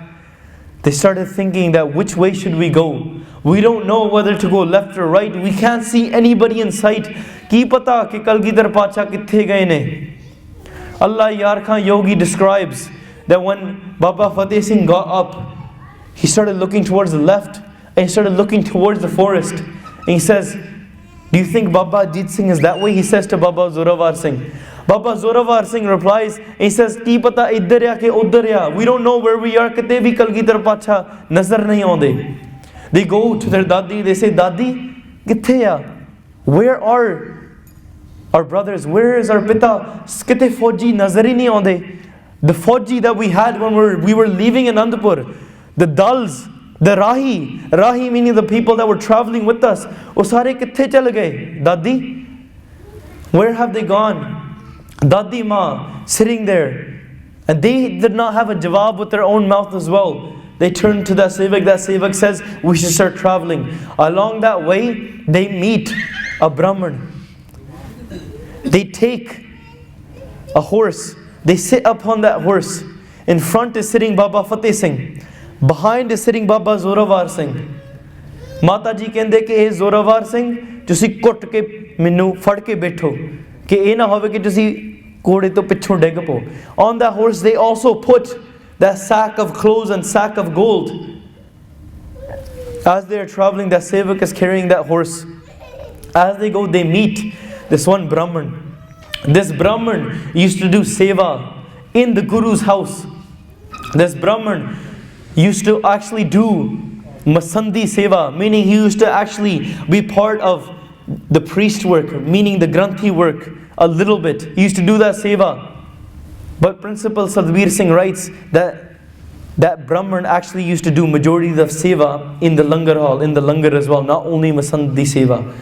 they started thinking that which way should we go? We don't know whether to go left or right. We can't see anybody in sight. Ki pata ki Kalgidhar Pacha kithe gaye ne? Allah Yar Khan Yogi describes that when Baba Fateh Singh got up, he started looking towards the left and he started looking towards the forest. And he says, do you think Baba Ajit Singh is that way? He says to Baba Zorowar Singh. Baba Zorowar Singh replies, and he says, Ki pata idhar ya ke udhar ya. We don't know where we are. Kate bhi Kalgidhar Pacha nazar nahi aunde. They go to their Dadi, they say, Dadi, kithe ya? Where are our brothers? Where is our Pita? Kite Fauji nazar hi nahi aunde. The Fauji that we had when we were leaving in Anandpur, the Dals, the Rahi meaning the people that were traveling with us, wo sare kithe chal gaye? Dadi, where have they gone? Dadi Ma sitting there, and they did not have a jawab with their own mouth as well. They turned to that sevak says, we should start traveling. Along that way, they meet a Brahman. They take a horse, they sit upon that horse. In front is sitting Baba Fateh Singh, behind is sitting Baba Zorowar Singh. Mata ji kende ke Zorowar Singh, tusi kut ke minnu fad ke betho, ke eh na hove ke tusi kode to pichhon deg po. On that horse they also put that sack of clothes and sack of gold. As they are traveling, that sevak is carrying that horse. As they go, they meet this one Brahman. This Brahman used to do seva in the Guru's house. This Brahman used to actually do Masandi seva, meaning he used to actually be part of the priest work, meaning the Granthi work a little bit. He used to do that seva. But Principal Sadhbir Singh writes that Brahman actually used to do majority of seva in the langar hall, in the langar as well, not only Masandi seva.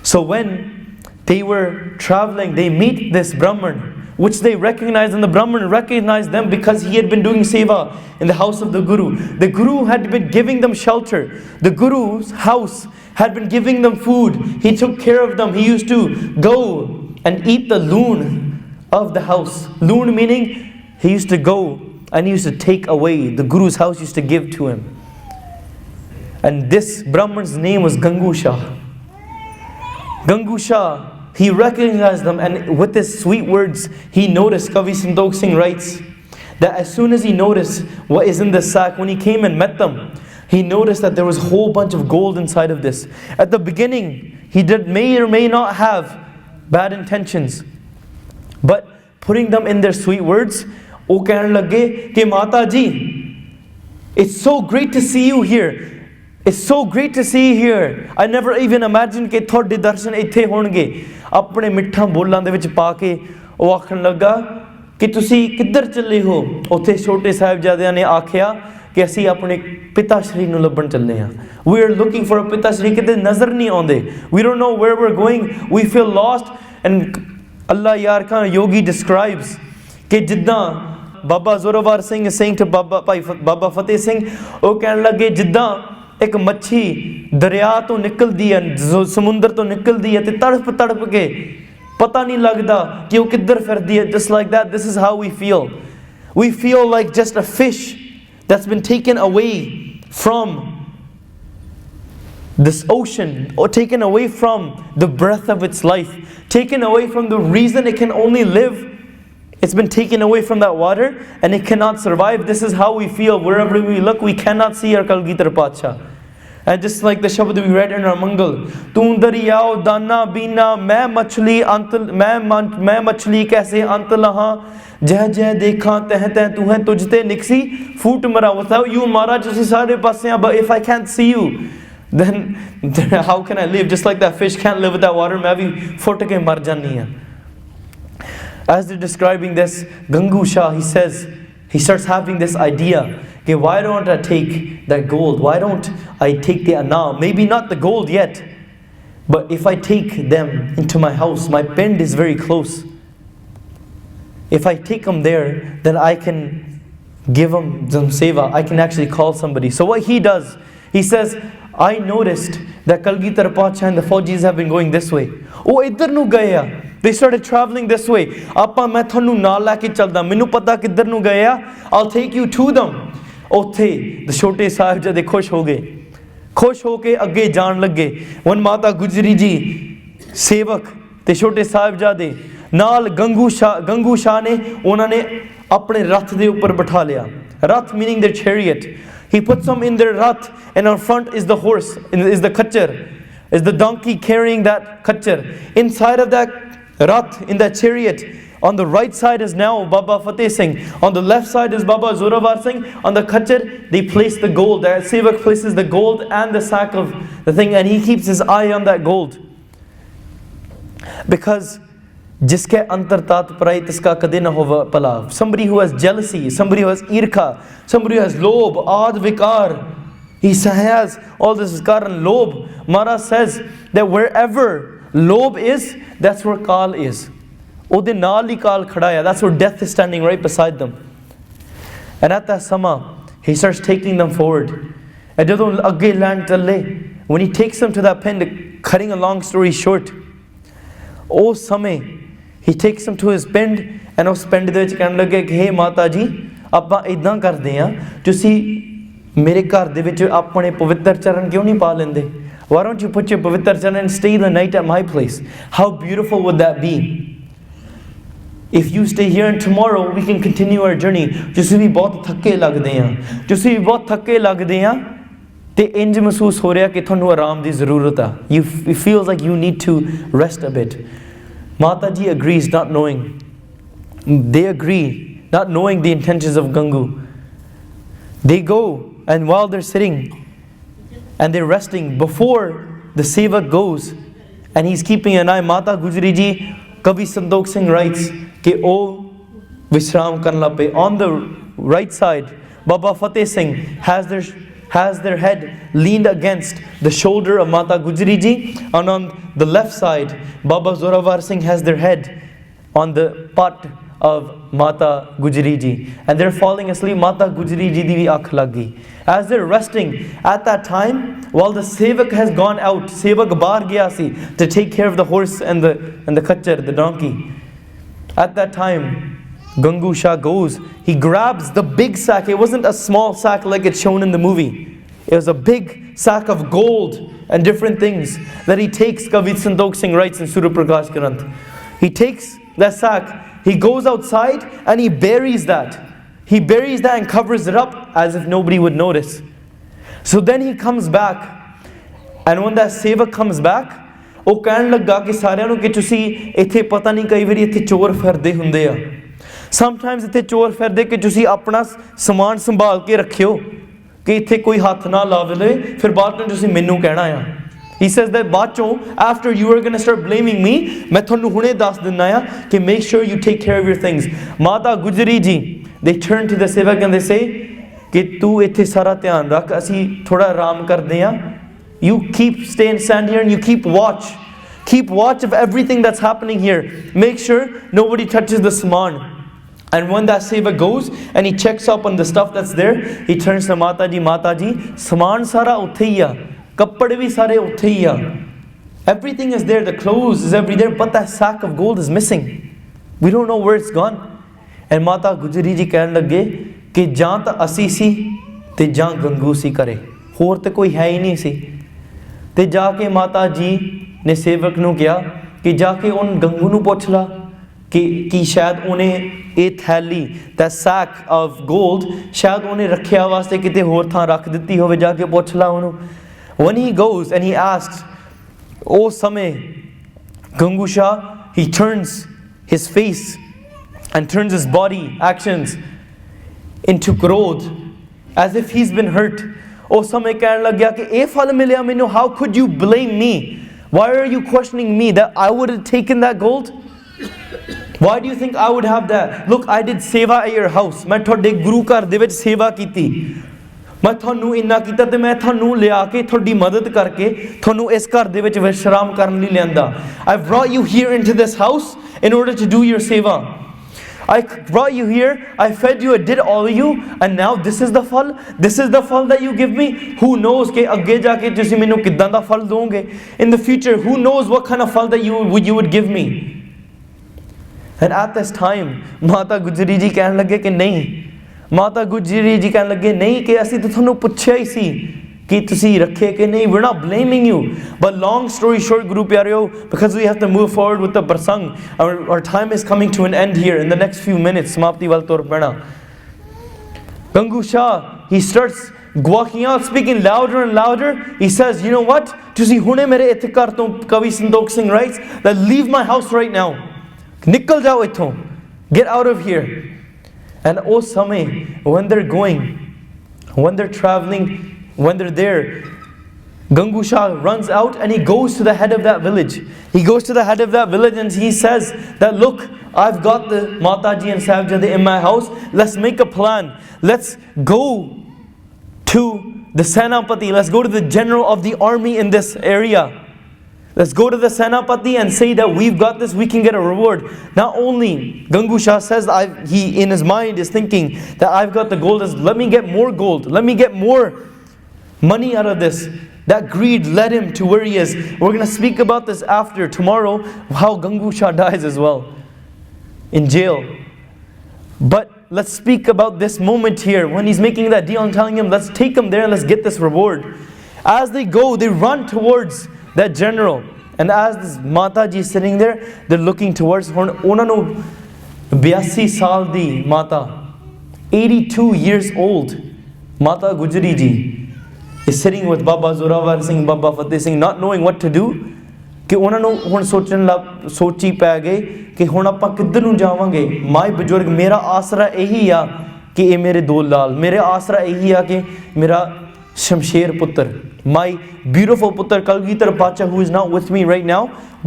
So when they were traveling, they meet this Brahman, which they recognized, and the Brahman recognized them because he had been doing seva in the house of the Guru. The Guru had been giving them shelter. The Guru's house had been giving them food. He took care of them. He used to go and eat the loon of the house. Loon meaning he used to go and he used to take away. The Guru's house used to give to him. And this Brahman's name was Gangu Shah. Gangu Shah, he recognized them, and with his sweet words, he noticed, Kavi Sandokh Singh writes, that as soon as he noticed what is in the sack, when he came and met them, he noticed that there was a whole bunch of gold inside of this. At the beginning, he may or may not have bad intentions, but putting them in their sweet words, वो कहने लगे कि माता जी, it's so great to see you here. It's so great to see you here. I never even imagined कि थोड़े दर्शन इत्थे होणगे. अपने मिठा बोलां दे विच पा के वो आखण लगा कि तुसी किधर चले हो? उत्थे छोटे साहिबजादियां ने आखिया कि असी अपने पिता श्री नूं लभण चले हां. We are looking for a पिता श्री किते नजर नहीं आउंदे. We don't know where we're going. We feel lost. And Allah Yar Khan Yogi describes कि जिद्दां Baba Zorowar Singh is saying to Baba Fateh Singh, वो कहने लगे जिद्दां एक मच्छी दरिया तो निकलदी है, समुंदर तो निकलदी है ते तड़प तड़प के पता नहीं लगदा कि वो किधर फिरदी है. Just like that, this is how we feel. We feel like just a fish that's been taken away from this ocean, or taken away from the breath of its life, taken away from the reason it can only live. It's been taken away from that water and it cannot survive. This is how we feel wherever we look. We cannot see our Kalgitar Pacha. And just like the Shabad we read in our Mangal, Toon dariyao dana bina main machli kaise ant laha jeh jeh dekha teh teh tu hai tujhte niksi foot mara. Without you Maharaj usi sare paase hain, but if I can't see you, then how can I live? Just like that fish can't live without water, main bhi fut ke mar jani hai. As they're describing this, Gangu Shah, he starts having this idea, okay, why don't I take that gold? Why don't I take the anam? Maybe not the gold yet, but if I take them into my house, my pind is very close. If I take them there, then I can give them some seva. I can actually call somebody. So what he does, he says, I noticed that Kalgitar Pacha and the Faujis have been going this way. Oh, idhar nu gaya. They started traveling this way. Appa main thanu naal leke chalda. Mainu pata kidhar nu gaya. I'll take you to them. Othe the छोटे साहिबजादे खुश हो गए. खुश होके अगे जान लगे. When माता गुजरी जी सेवक ते छोटे साहिबजादे नाल गंगू शाह ने उन्होंने अपने रथ दे ऊपर बिठा लिया. Rath meaning their chariot. He puts them in their rath, and in front is the horse, is the kachar, is the donkey carrying that kachar. Inside of that rath, in that chariot, on the right side is now Baba Fateh Singh. On the left side is Baba Zorowar Singh. On the kachar, they place the gold. The sevak places the gold and the sack of the thing, and he keeps his eye on that gold. Because जिसके अंतर तात पराई तिसका कदे न होवा पला. Somebody who has jealousy, somebody who has irka, somebody who has lob, ad vikar, he has all this vikar and lob. Maharaj says that wherever lob is, that's where kal is. Ode naal hi kal khada hai. That's where death is standing right beside them. And at that sama, he starts taking them forward. And jadon agge land challe, when he takes them to that pen, cutting a long story short, oh samay, he takes them to his pind, and ਉਸ ਪਿੰਡ ਦੇ ਵਿੱਚ ਕਹਿਣ ਲੱਗੇ ਕਿ हे ਮਾਤਾ ਜੀ ਆਪਾਂ ਇਦਾਂ ਕਰਦੇ ਆ ਤੁਸੀਂ ਮੇਰੇ ਘਰ ਦੇ ਵਿੱਚ ਆਪਣੇ ਪਵਿੱਤਰ ਚਰਨ ਕਿਉਂ ਨਹੀਂ ਪਾ ਲੈਂਦੇ? Why don't you put your ਪਵਿੱਤਰ ਚਰਨ and stay the night at my place? How beautiful would that be? If you stay here and tomorrow we can continue our journey. ਤੁਸੀਂ ਵੀ ਬਹੁਤ ਥੱਕੇ ਲੱਗਦੇ ਆ, ਤੁਸੀਂ ਵੀ ਬਹੁਤ ਥੱਕੇ ਲੱਗਦੇ ਆ ਤੇ ਇੰਜ ਮਹਿਸੂਸ ਹੋ ਰਿਹਾ ਕਿ ਤੁਹਾਨੂੰ ਆਰਾਮ ਦੀ ਜ਼ਰੂਰਤ ਆ. It feels like you need to rest a bit. Mataji agrees, not knowing. They agree, not knowing the intentions of Gangu. They go, and while they're sitting and they're resting, before the sevak goes and he's keeping an eye, Mata Gujri ji, Kavi Sandokh Singh writes, Ke O Vishram Karna pe. On the right side, Baba Fateh Singh has their head leaned against the shoulder of Mata Gujri ji, and on the left side, Baba Zorowar Singh has their head on the pot of Mata Gujari ji. And they're falling asleep. Mata Gujari ji di vi akh lag gayi. As they're resting, at that time, while the sevak has gone out, sevak bahar gaya si to take care of the horse and the kachar, the donkey. At that time, Gangu Shah goes, he grabs the big sack. It wasn't a small sack like it's shown in the movie. It was a big sack of gold and different things that he takes. Kavi Sandokh Singh writes in Surya Prakash Granth. He takes that sack, he goes outside and he buries that. He buries that and covers it up as if nobody would notice. So then he comes back, and when that sevak comes back, ਉਹ ਕਹਿਣ ਲੱਗਾ ਕਿ ਸਾਰਿਆਂ ਨੂੰ ਕਿ ਤੁਸੀਂ ਇੱਥੇ ਪਤਾ ਨਹੀਂ ਕਈ ਵਾਰੀ ਇੱਥੇ ਚੋਰ ਫਿਰਦੇ ਹੁੰਦੇ ਆ ਸਮਟਾਈਮਸ ਇੱਥੇ ਚੋਰ ਫਿਰਦੇ ਕਿ ਤੁਸੀਂ ਆਪਣਾ ਸਮਾਨ ਸੰਭਾਲ ਕੇ ਰੱਖਿਓ ਕਿ ਇੱਥੇ ਕੋਈ ਹੱਥ ਨਾ ਲਾਵੇ ਫਿਰ ਬਾਅਦ ਵਿੱਚ ਤੁਸੀਂ ਮੈਨੂੰ ਕਹਿਣਾ ਆ He says that ਬਾਅਦ ਚੋਂ after you are going to start blaming me ਮੈਂ ਤੁਹਾਨੂੰ ਹੁਣੇ ਦੱਸ ਦਿੰਦਾ ਆ ਕਿ make sure you take care of your things Mata Gujri ji they turn to the sevak and they say ਕਿ ਤੂੰ ਇੱਥੇ ਸਾਰਾ ਧਿਆਨ ਰੱਖ ਅਸੀਂ ਥੋੜਾ ਆਰਾਮ ਕਰਦੇ ਆ You stand here and you keep watch. Keep watch of everything that's happening here. Make sure nobody touches the saman. And when that sevak goes and he checks up on the stuff that's there, he turns to Mataji, saman sara utthe hi a. Kappade bhi sare utthe hi a. Everything is there, the clothes is everywhere, but that sack of gold is missing. We don't know where it's gone. And Mata Gujari ji ਕਹਿਣ ਲੱਗੇ ਕਿ ਜਾਂ ਤਾਂ ਅਸੀਂ ਸੀ ਤੇ ਜਾਂ ਗੰਗੂ ਸੀ ਕਰੇ ਹੋਰ ਤੇ ਕੋਈ ਹੈ ਹੀ ਨਹੀਂ ਸੀ ਤੇ ਜਾ ਕੇ ਮਾਤਾ ਜੀ ਨੇ ਸੇਵਕ ਨੂੰ ਕਿਹਾ ਕਿ ਜਾ ਕੇ ਉਹ ਗੰਗੂ ਨੂੰ ਪੁੱਛ ਲਾ ਕਿ ਸ਼ਾਇਦ ਉਹਨੇ ਇਹ ਥੈਲੀ that sack of gold ਸ਼ਾਇਦ ਉਹਨੇ ਰੱਖਿਆ ਵਾਸਤੇ ਕਿਤੇ ਹੋਰ ਥਾਂ ਰੱਖ ਦਿੱਤੀ ਹੋਵੇ ਜਾ ਕੇ ਪੁੱਛ ਲਾ ਉਹਨੂੰ when he goes and he asks ਉਸ ਸਮੇਂ ਗੰਗੂ ਸ਼ਾਹ he turns his face and turns his body actions into krodh as if he's been hurt ਉਸ ਸਮੇਂ ਕਹਿਣ ਲੱਗਿਆ ਕਿ ਇਹ ਫਲ ਮਿਲਿਆ ਮੈਨੂੰ how could you blame me why are you questioning me that I would have taken that gold why do you think I would have that look I did seva at your house ਮੈਂ ਤੁਹਾਡੇ ਗੁਰੂ ਘਰ ਦੇ ਵਿੱਚ ਸੇਵਾ ਕੀਤੀ ਮੈਂ ਤੁਹਾਨੂੰ ਇੰਨਾ ਕੀਤਾ ਤੇ ਮੈਂ ਤੁਹਾਨੂੰ ਲਿਆ ਕੇ ਤੁਹਾਡੀ ਮਦਦ ਕਰਕੇ ਤੁਹਾਨੂੰ ਇਸ ਘਰ ਦੇ ਵਿੱਚ ਵਿਸ਼ਰਾਮ ਕਰਨ ਲਈ ਲਿਆਂਦਾ I brought you here into this house in order to do your seva I brought you here, I fed you, I did all of you, and now this is the fall that you give me. Who knows ke agge jaake tusi mainu kiddan da phal doge in the future, who knows what kind of fall that you would give me. And at this time Mata Gujari ji ਕਹਿਣ ਲੱਗੇ ਕਿ ਨਹੀਂ Mata Gujari ji ਕਹਿਣ ਲੱਗੇ ਨਹੀਂ ਕਿ ਅਸੀਂ ਤਾਂ ਤੁਹਾਨੂੰ ਪੁੱਛਿਆ ਹੀ ਸੀ ਕਿ ਤੁਸੀਂ ਰੱਖੇ ਕਿ ਨਹੀਂ we're not blaming you but long story short Guru Pyareo because we have to move forward with the prasang our time is coming to an end here in the next few minutes samapti wal tor pena Gangu Shah he starts walking out speaking louder and louder he says you know what ਤੁਸੀਂ ਹੁਣੇ ਮੇਰੇ ਇੱਥੇ ਘਰ ਤੋਂ Kavi Sandokh Singh writes that leave my house right now ਨਿਕਲ ਜਾਓ ਇੱਥੋਂ get out of here and ਉਸ ਸਮੇਂ when they're going when they're traveling when they're there Gangu Shah runs out and he goes to the head of that village he goes to the head of that village and he says that look I've got the Mataji and Sahibzada in my house let's make a plan let's go to the Senapati let's go to the general of the army in this area let's go to the Senapati and say that we've got this we can get a reward not only Gangu Shah says he in his mind is thinking that I've got the gold let me get more gold let me get more money out of this that greed led him to where he is we're going to speak about this after tomorrow how Gangu Shah dies as well in jail but let's speak about this moment here when he's making that deal and telling him let's take him there and let's get this reward as they go they run towards that general and as this Mataji is sitting there they're looking towards ਉਹਨਾਂ ਨੂੰ 82 ਸਾਲ ਦੀ ਮਾਤਾ 82 years old Mata Gujari ji is sitting with Baba Zorowar Singh, Baba Fateh Singh, not knowing what to do ਕਿ ਉਹਨਾਂ ਨੂੰ ਹੁਣ ਸੋਚੀ ਪੈ ਗਏ ਕਿ ਹੁਣ ਆਪਾਂ ਕਿੱਧਰ ਨੂੰ ਜਾਵਾਂਗੇ ਮਾਈ ਬਜ਼ੁਰਗ ਮੇਰਾ ਆਸਰਾ ਇਹੀ ਆ ਕਿ ਇਹ ਮੇਰੇ ਦੋ ਲਾਲ ਮੇਰੇ ਆਸਰਾ ਇਹੀ ਆ ਕਿ ਮੇਰਾ ਸ਼ਮਸ਼ੇਰ ਪੁੱਤਰ my beautiful ਪੁੱਤਰ Kalgitar Pacha who is not with me right now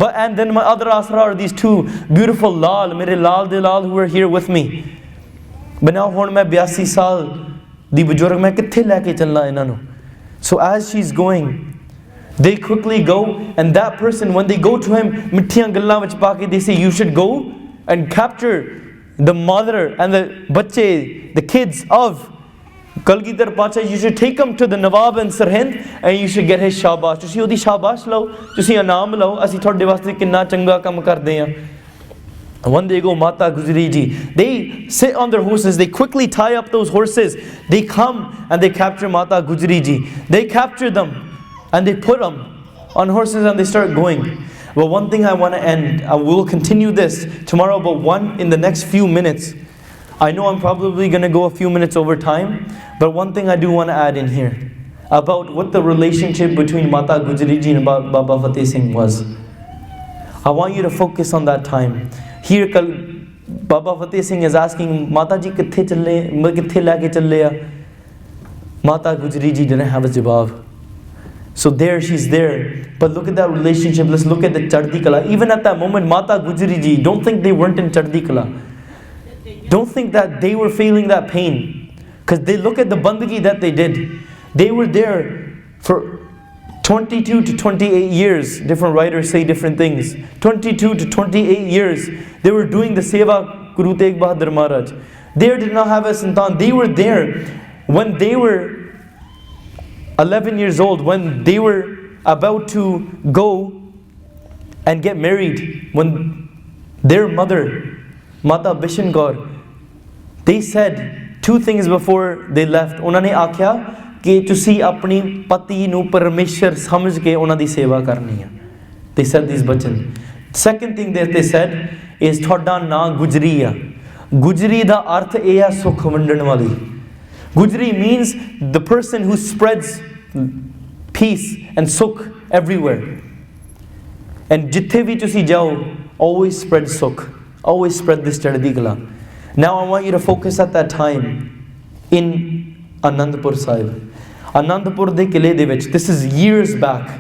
but and then my other asra are these two beautiful lal ਮੇਰੇ ਲਾਲ ਦੇ ਲਾਲ who are here with me but now ਹੁਣ ਮੈਂ 82 ਸਾਲ ਦੀ ਬਜ਼ੁਰਗ ਮੈਂ ਕਿੱਥੇ ਲੈ ਕੇ ਚੱਲਣਾ ਇਹਨਾਂ ਨੂੰ So as she's going, they quickly go and that person when they go to him, mithiyan gallan vich pa ke they say you should go and capture the mother and the bache, the kids of Kalgidhar Pacha, you should take him to the Nawab in Sirhind and you should get his shabash. Tusi odi shabash lao, tusi anam lao, asi thode waste kinna changa kam karde hain. One day go Mata Gujri ji, they sit on their horses, they quickly tie up those horses, they come and they capture Mata Gujri ji. They capture them and they put them on horses and they start going. But one thing I want to end, I will continue this tomorrow, but in the next few minutes. I know I'm probably going to go a few minutes over time, but one thing I do want to add in here about what the relationship between Mata Gujri ji and Baba Fateh Singh was. I want you to focus on that time. Here Baba Fateh Singh is asking, Mata ji kithe leke challe? Mata Gujri ji didn't have a jawab. So there she's there. But look at that relationship. Let's look at the Chardi Kala. Even at that moment, Mata Gujri ji, don't think they weren't in Chardi Kala. Don't think that they were feeling that pain. Because they look at the bandagi that they did. They were there for 22 to 28 years. Different writers say different things. 22 to 28 years. They were doing the Seva Guru Tegh Bahadur Maharaj. They did not have a santan. They were there when they were 11 years old, when they were about to go and get married, when their mother, Mata Bishan Kaur, they said two things before they left. Unhone आख्या कि तुसी अपनी पति नू परमेश्वर समझ के उन्हां दी सेवा करनी है. They said these bachan. Second thing that they said is थोड़ा ना गुजरी है. गुजरी दा अर्थ ये है सुख वंडन वाली. Gujri means the person who spreads peace and sukh everywhere. And jithe vi tusi jao, always spread sukh. Always spread this Chardi Kala. Now I want you to focus at that time in Anandpur Sahib. Anandpur de Kile de vich. This is years back.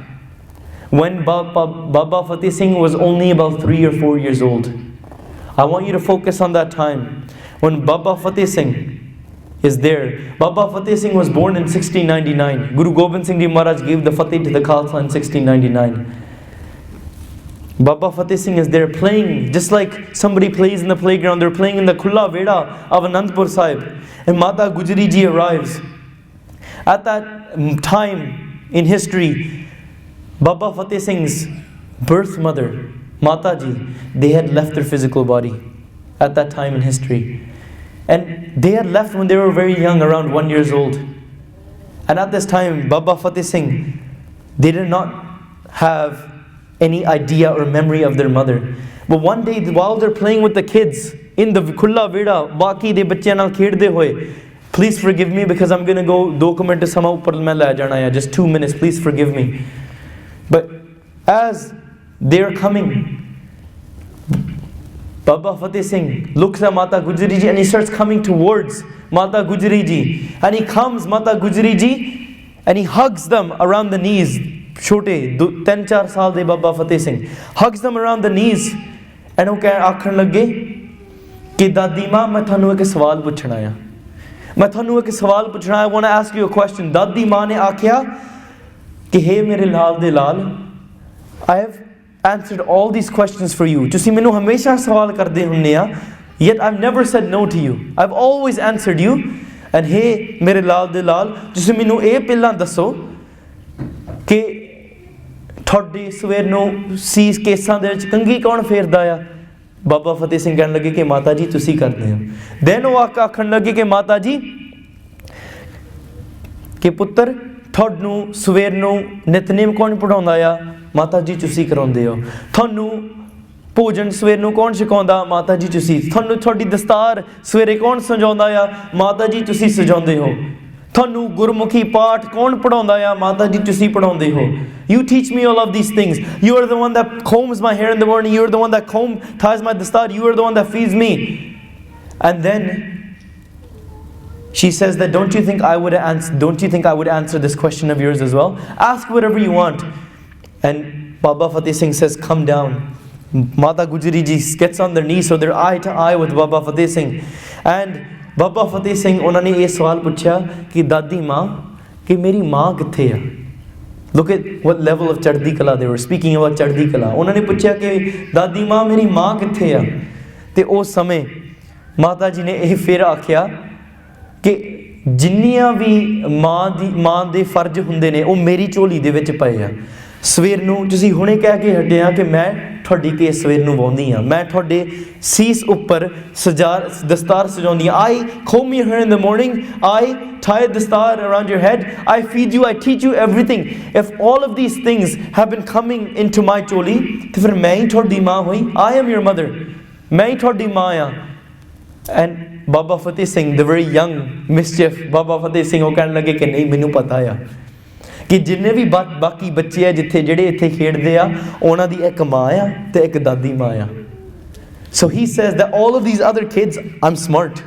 When Baba Fateh Singh was only about 3 or 4 years old. I want you to focus on that time. When Baba Fateh Singh is there. Baba Fateh Singh was born in 1699. Guru Gobind Singh Ji Maharaj gave the Fateh to the Khalsa in 1699. Baba Fateh Singh is there playing, just like somebody plays in the playground. They're playing in the Khulla Veda of Anandpur Sahib. And Mata Gujri ji arrives. At that time in history, Baba Fateh Singh's birth mother, Mata ji, they had left their physical body at that time in history. And they had left when they were very young, around 1 year old. And at this time, Baba Fateh Singh, they did not have any idea or memory of their mother. But one day, while they're playing with the kids in the Khulla Veda, Baki de bachche naal khedde hoye, please forgive me because I'm going to go 2 minutes sama upar main la jana hai, just 2 minutes, please forgive me. But as they're coming, Baba Fateh Singh looks at Mata Gujri ji and he starts coming towards Mata Gujri ji. And he comes, Mata Gujri ji, and he hugs them around the knees. Chote, 3-4 saal de Baba Fateh Singh. Hugs them around the knees. And he aakhan lage कि दादी माँ मैं थानू एक सवाल पूछना है. मैं थानू एक सवाल पूछना है. I want to ask you a question. दादी माँ ने आख्या कि हे मेरे लाल दे लाल, I have answered all these questions for you. तुसी मैनू हमेशा सवाल करदे हुन्ने आ, yet I've never said no to you. I've always answered you. And hey मेरे लाल दे लाल, तुसी मैनू ए पहला दसो कि थोड़े सवेर नू सीस केसां दे विच कंघी कौन फेरदा आ? बाबा फतेह सिंह कहन लगे कि माता जी तुसी करदे हो. देन वो आखन लगे कि माता जी कि पुत्र थोड़नू सवेर नू नितनेम कौन पढ़ाउंदा आ? माता जी तुसी कराउंदे हो. थानू भोजन सवेर नू कौन सिखाउंदा? माता जी तुसी. थानू थोड़ी दस्तार सवेरे कौन सजाउंदा आ? माता जी तुसी सजाउंदे हो. थानू गुरमुखी पाठ कौन पढ़ाउंदा आ? माता जी तुसी पढ़ाउंदे हो. You teach me all of these things. You are the one that combs my hair in the morning. You are the one that ties my dastar. You are the one that feeds me. And then she says that don't you think I would answer this question of yours as well? Ask whatever you want. And Baba Fateh Singh says, come down. Mata Gujri ji gets on their knees, so they're eye to eye with Baba Fateh Singh. And Baba Fateh Singh उन्होंने ये सवाल पूछा कि दादी माँ कि मेरी माँ किथे है? Look at what level of Chardi Kala they were speaking about. Chardi Kala. उन्होंने पूछा कि दादी माँ मेरी माँ किथे है? ते उस समय माता जी ने यह फिर आख्या कि जिन्नियां भी मां दे फर्ज हुंदे ने वो मेरी झोली दे विच पए आ। सवेर नूं तुसीं हुणे कह के हटिया कि मैं तुहाडी के सवेर नूं वाउंदी हाँ, मैं तुहाडे सीस उपर दस्तार सजाउंदी हाँ। आई comb your hair in the morning, I tie a dastar around your head, I feed you, I teach you everything. If all of these things have been coming into my choli, तो फिर मैं ही तुहाडी मां हुई। I am your mother, मैं ही तुहाडी मां आ। And Baba Fateh Singh, the very young mischief Baba Fateh Singh, वो कहने लगे कि नहीं मैनू पता आ कि जिन्ने भी बाकी बच्चे आ जिथे ਜਿਹੜੇ ਇੱਥੇ ਖੇਡਦੇ ਆ ਉਹਨਾਂ ਦੀ ਇੱਕ ਮਾਂ ਆ ਤੇ ਇੱਕ ਦਾਦੀ ਮਾਂ ਆ। So he says that all of these other kids, I'm smart,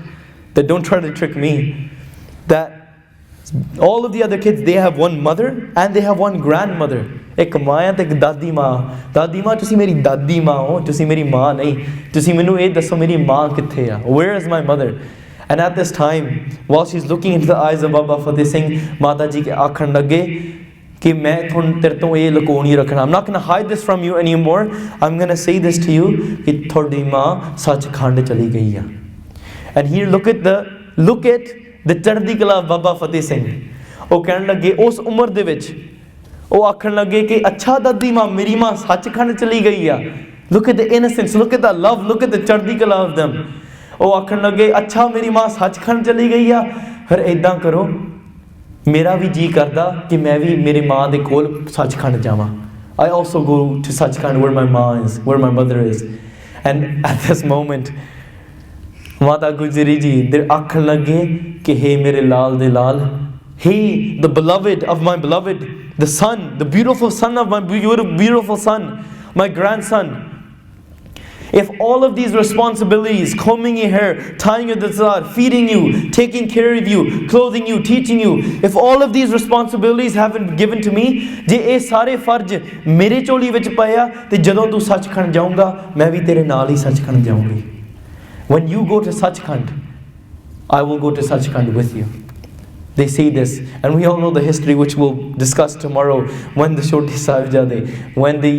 that don't try to trick me, that all of the other kids, they have one mother and they have one grandmother, ਇੱਕ ਮਾਂ ਆ ਤੇ ਇੱਕ ਦਾਦੀ ਮਾਂ। ਦਾਦੀ ਮਾਂ ਤੁਸੀਂ ਮੇਰੀ ਦਾਦੀ ਮਾਂ ਹੋ, ਤੁਸੀਂ ਮੇਰੀ ਮਾਂ ਨਹੀਂ। ਤੁਸੀਂ ਮੈਨੂੰ ਇਹ ਦੱਸੋ ਮੇਰੀ ਮਾਂ ਕਿੱਥੇ ਆ? Where is my mother? And at this time, while she's looking into the eyes of Baba Fateh Singh, Mata ji ke आखन लगे कि मैं तेरे तो ये लुको नहीं रखना। I'm not going to hide this from you anymore. I'm going to say this to you कि थोड़ी माँ सचखंड चली गई है। And here look at the चढ़दी कला Baba Fateh Singh। वो कहने लगे उस उम्र दे विच वो आखन लगे कि अच्छा दादी माँ मेरी माँ सचखंड चली गई है। Look at the innocence, look at the love, look at the चढ़दी कला of them। वो आखन लगे अच्छा मेरी माँ सचखंड चली गई है, फिर इदां करो मेरा भी जी करदा कि मैं भी मेरी माँ दे कोल सचखंड जावां। I also go to Sachkhand where my mom is, where my mother is. And at this moment माता गुजरी जी दे आखन लगे कि हे मेरे लाल दे लाल, he the beloved of my beloved, the son, the beautiful son of my beautiful son, my grandson. If all of these responsibilities, combing your hair, tying your dastar, feeding you, taking care of you, clothing you, teaching you, if all of these responsibilities have been given to me, जे ये सारे फर्ज मेरे झोली विच पए आ ते जदों तू सचखंड जाऊंगा मैं भी तेरे नाल ही सचखंड जाऊंगी। When you go to Sachkhand, I will go to Sachkhand with you. They say this, and we all know the history which we'll discuss tomorrow, when the Choti Sahibzade, when they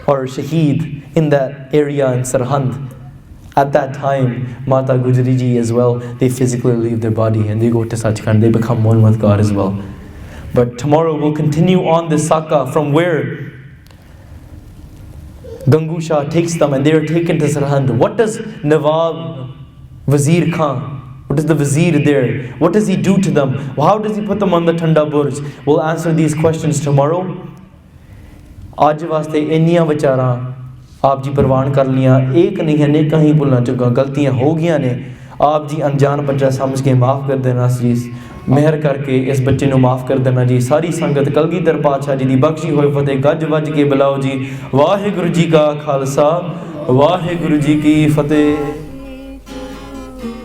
are shaheed in that area in Sirhind. At that time, Mata Gujari ji as well, they physically leave their body and they go to Sachkhand, they become one with God as well. But tomorrow we'll continue on this Saka from where Gangu Shah takes them and they are taken to Sirhind. What does Nawab Wazir Khan, what is the Wazir there? What does he do to them? How does he put them on the Thanda Burj? We'll answer these questions tomorrow. आज वास्ते इन्नियां विचारां आप जी प्रवान कर लियां, एक नहीं है नेकां ही भुलां चुकां, गलतियां हो गईयां ने, आप जी अनजान बच्चा समझ के माफ़ कर देना जी, मेहर करके इस बच्चे नूं माफ़ कर देना जी। सारी संगत कलगीधर पातशाह जी दी बख्शी होए फतेह गज वज के बुलाओ जी। वाहिगुरू जी का खालसा, वाहिगुरू जी की फतेह।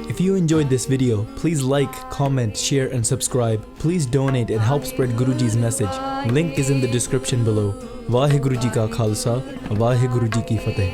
If you enjoyed this video, please like, comment, share and subscribe. Please donate and help spread Guruji's message. Link is in the description below. Vaheguru Ji Ka Khalsa, Vaheguru Ji Ki Fateh.